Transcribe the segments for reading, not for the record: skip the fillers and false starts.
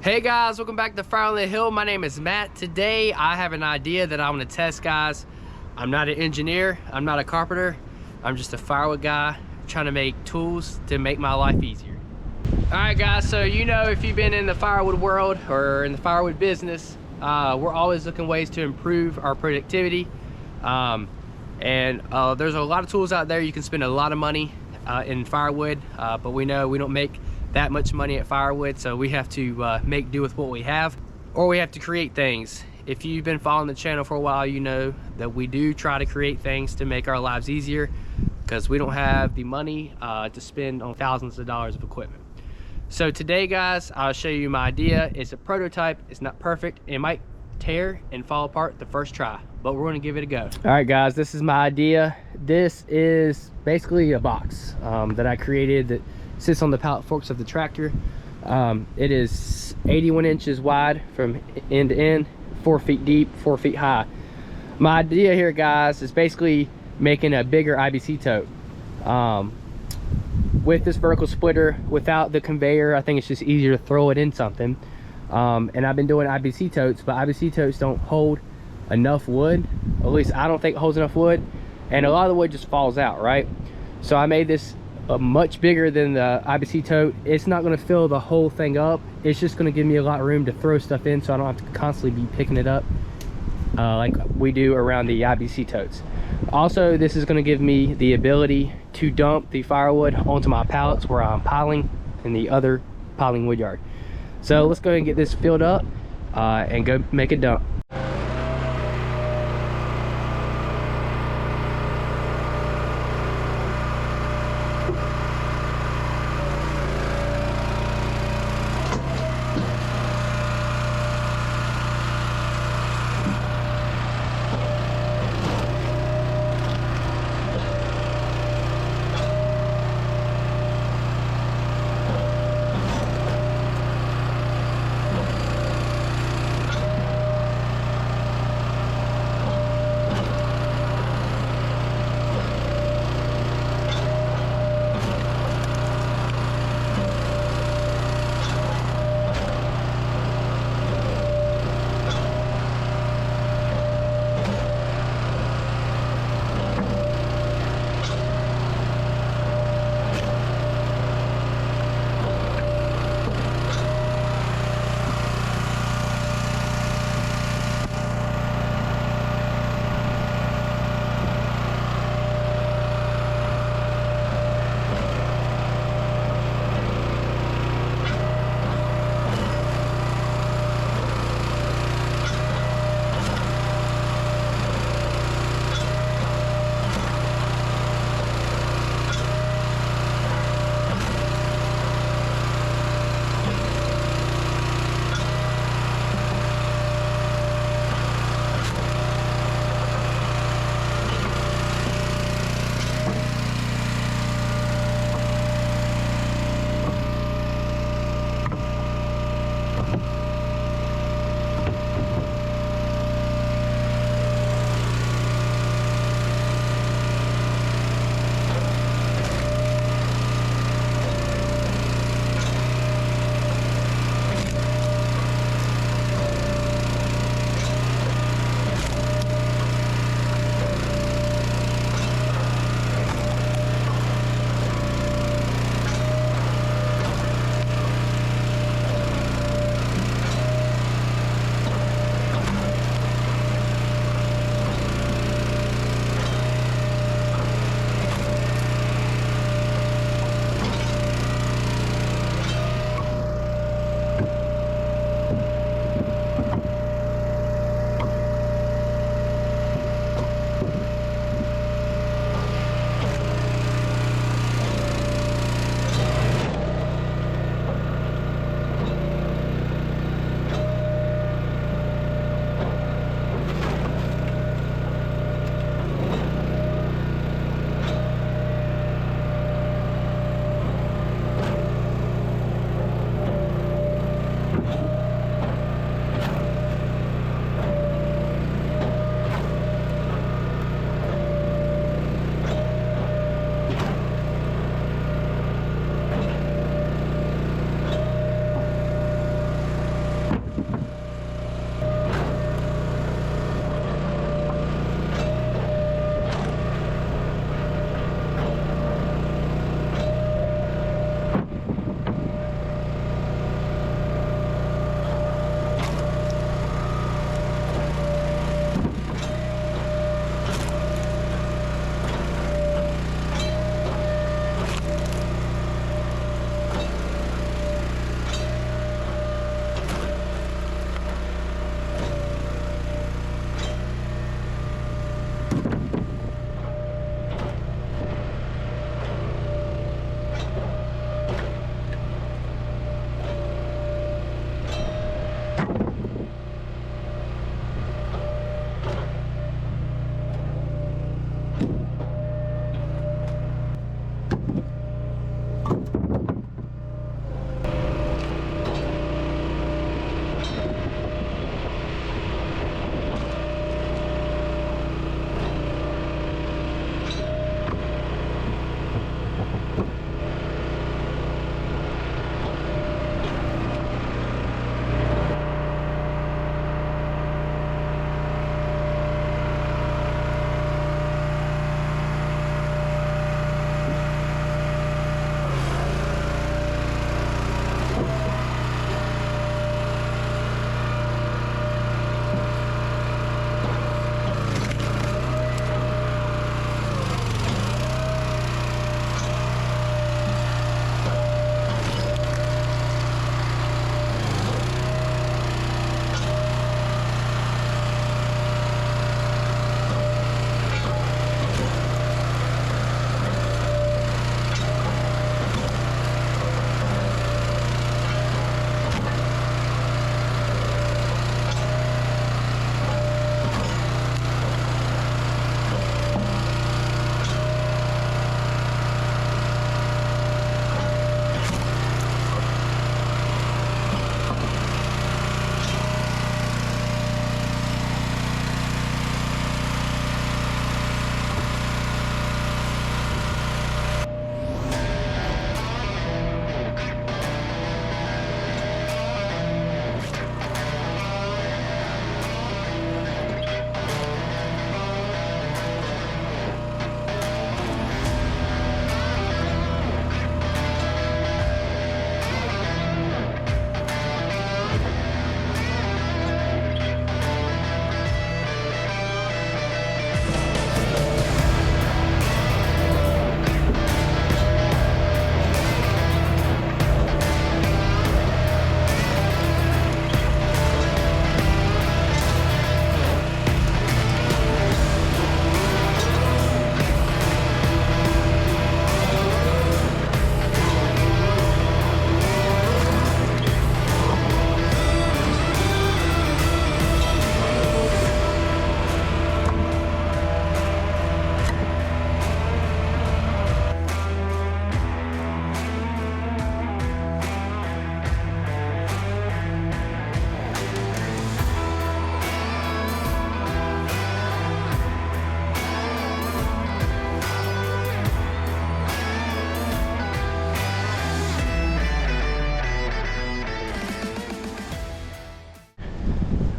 Hey guys, welcome back to Fire on the Hill. My name is Matt. Today I have an idea that I want to test, guys. I'm not an engineer, I'm not a carpenter, I'm just a firewood guy trying to make tools to make my life easier. Alright guys, so you know, if you've been in the firewood world or in the firewood business, we're always looking ways to improve our productivity. There's a lot of tools out there. You can spend a lot of money in firewood, but we know we don't make that much money at firewood, so we have to make do with what we have, or we have to create things. If you've been following the channel for a while, you know that we do try to create things to make our lives easier, because we don't have the money to spend on thousands of dollars of equipment. So today guys, I'll show you my idea. It's a prototype, it's not perfect, it might tear and fall apart the first try, but we're going to give it a go. All right guys, this is my idea. This is basically a box that I created that sits on the pallet forks of the tractor. It is 81 inches wide from end to end, 4 feet deep, 4 feet high. My idea here guys is basically making a bigger IBC tote. With this vertical splitter, without the conveyor, I think it's just easier to throw it in something. And I've been doing IBC totes, but IBC totes don't hold enough wood. At least I don't think it holds enough wood, and a lot of the wood just falls out, right? So I made this much bigger than the IBC tote. It's not going to fill the whole thing up. It's just going to give me a lot of room to throw stuff in, so I don't have to constantly be picking it up like we do around the IBC totes. Also, this is going to give me the ability to dump the firewood onto my pallets where I'm piling in the other piling wood yard. So let's go ahead and get this filled up and go make a dump.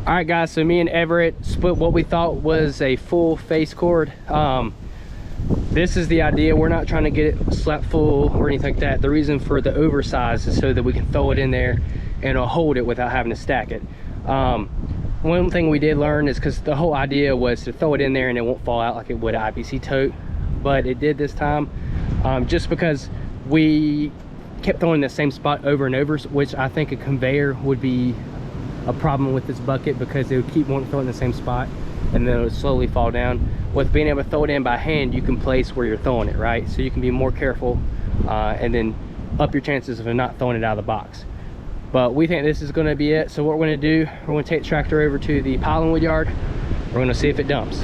All right guys, so me and Everett split what we thought was a full face cord. This is the idea. We're not trying to get it slapped full or anything like that. The reason for the oversize is so that we can throw it in there and it'll hold it without having to stack it. One thing we did learn is, because the whole idea was to throw it in there and it won't fall out like it would an IBC tote, but it did this time, just because we kept throwing the same spot over and over, which I think a conveyor would be a problem with this bucket, because it would keep wanting to throw it in the same spot and then it would slowly fall down. With being able to throw it in by hand, you can place where you're throwing it, right? So you can be more careful and then up your chances of not throwing it out of the box. But we think this is going to be it. So what we're going to do, we're going to take the tractor over to the piling wood yard. We're going to see if it dumps.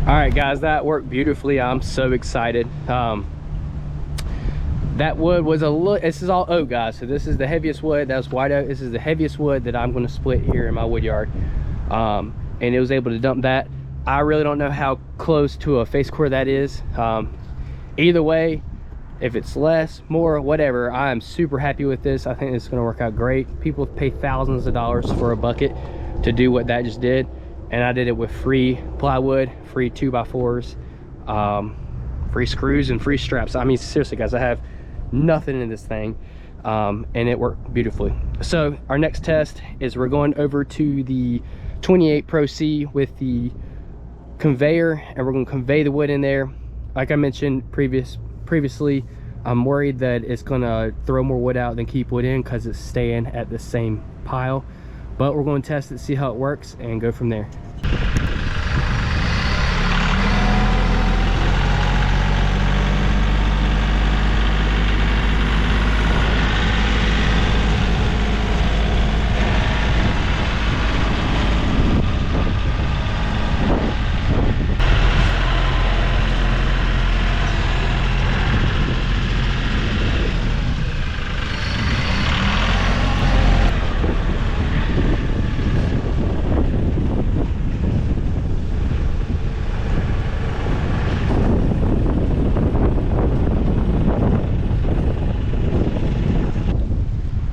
All right guys, that worked beautifully. I'm so excited. That wood was a little, this is all oak guys, so this is the heaviest wood. That was white oak. This is the heaviest wood that I'm going to split here in my wood yard, and it was able to dump that. I really don't know how close to a face core that is. Either way, if it's less, more, whatever, I am super happy with this. I think it's going to work out great. People pay thousands of dollars for a bucket to do what that just did, and I did it with free plywood, free 2x4s, free screws and free straps. I mean, seriously guys, I have nothing in this thing, and it worked beautifully. So our next test is we're going over to the 28 Pro C with the conveyor, and we're going to convey the wood in there. Like I mentioned previously, I'm worried that it's going to throw more wood out than keep wood in because it's staying at the same pile, but we're going to test it, see how it works, and go from there.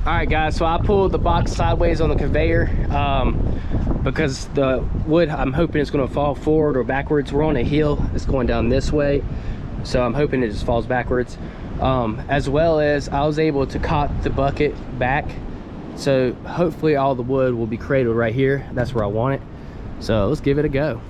All right guys, so I pulled the box sideways on the conveyor because the wood, I'm hoping it's going to fall forward or backwards. We're on a hill, it's going down this way, so I'm hoping it just falls backwards. As well as I was able to cock the bucket back, so hopefully all the wood will be cradled right here. That's where I want it. So let's give it a go.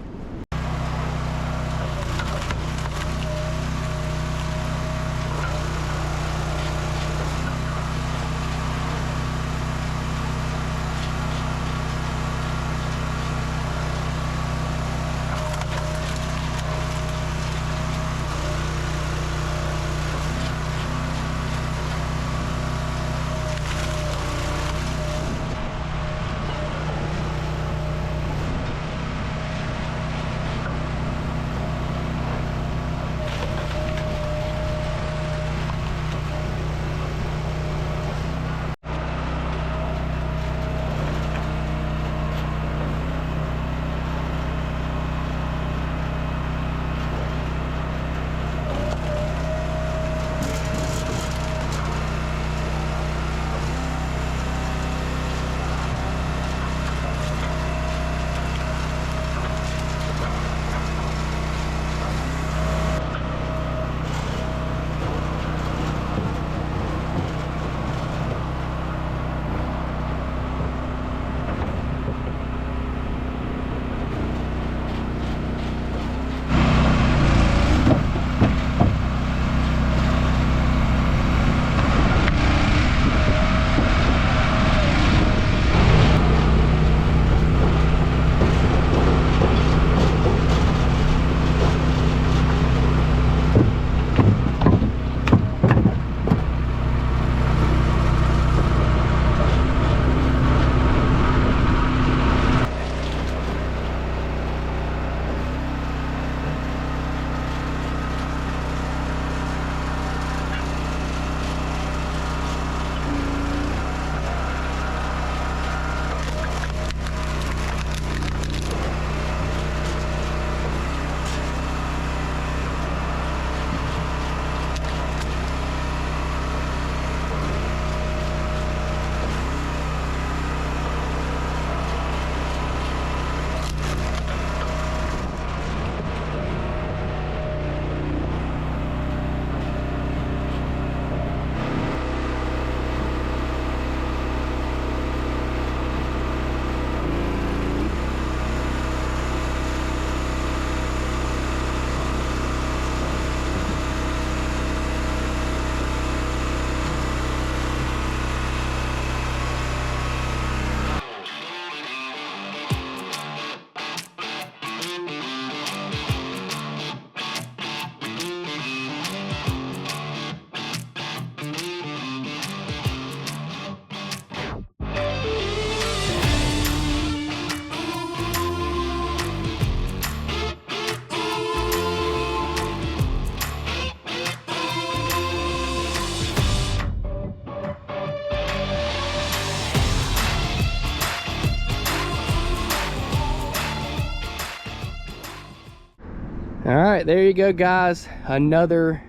All right, there you go, guys. Another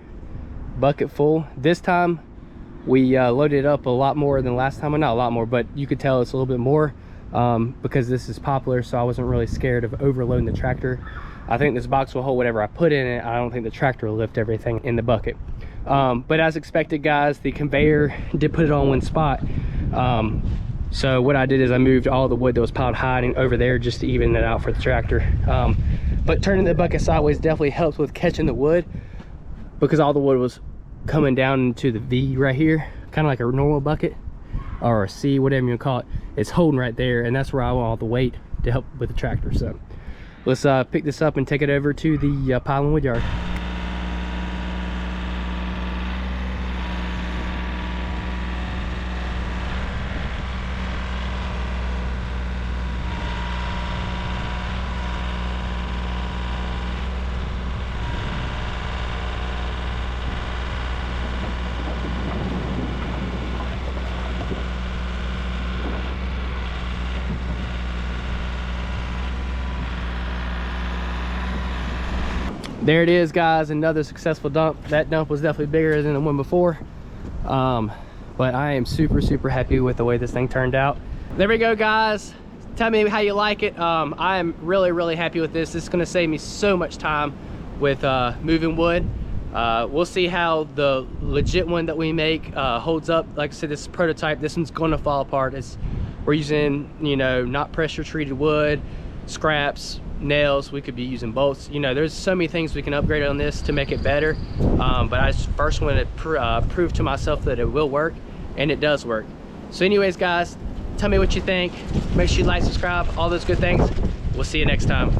bucket full. This time we loaded it up a lot more than last time. Well, not a lot more, but you could tell it's a little bit more because this is popular, so I wasn't really scared of overloading the tractor. I think this box will hold whatever I put in it. I don't think the tractor will lift everything in the bucket. But as expected, guys, the conveyor did put it on one spot. So what I did is I moved all the wood that was piled high and over there just to even it out for the tractor. But turning the bucket sideways definitely helps with catching the wood, because all the wood was coming down into the V right here, kind of like a normal bucket or a C, whatever you call it. It's holding right there, and that's where I want all the weight to help with the tractor. So let's pick this up and take it over to the piling wood yard. There it is, guys, another successful dump. That dump was definitely bigger than the one before, but I am super happy with the way this thing turned out. There we go, guys. Tell me how you like it. I am really happy with this. This is going to save me so much time with moving wood. We'll see how the legit one that we make holds up. Like I said, this is prototype. This one's gonna fall apart. We're using, you know, not pressure treated wood, scraps, nails. We could be using bolts. You know, there's so many things we can upgrade on this to make it better. But I just first want to prove to myself that it will work, and it does work. So anyways, guys, tell me what you think. Make sure you like, subscribe, all those good things. We'll see you next time.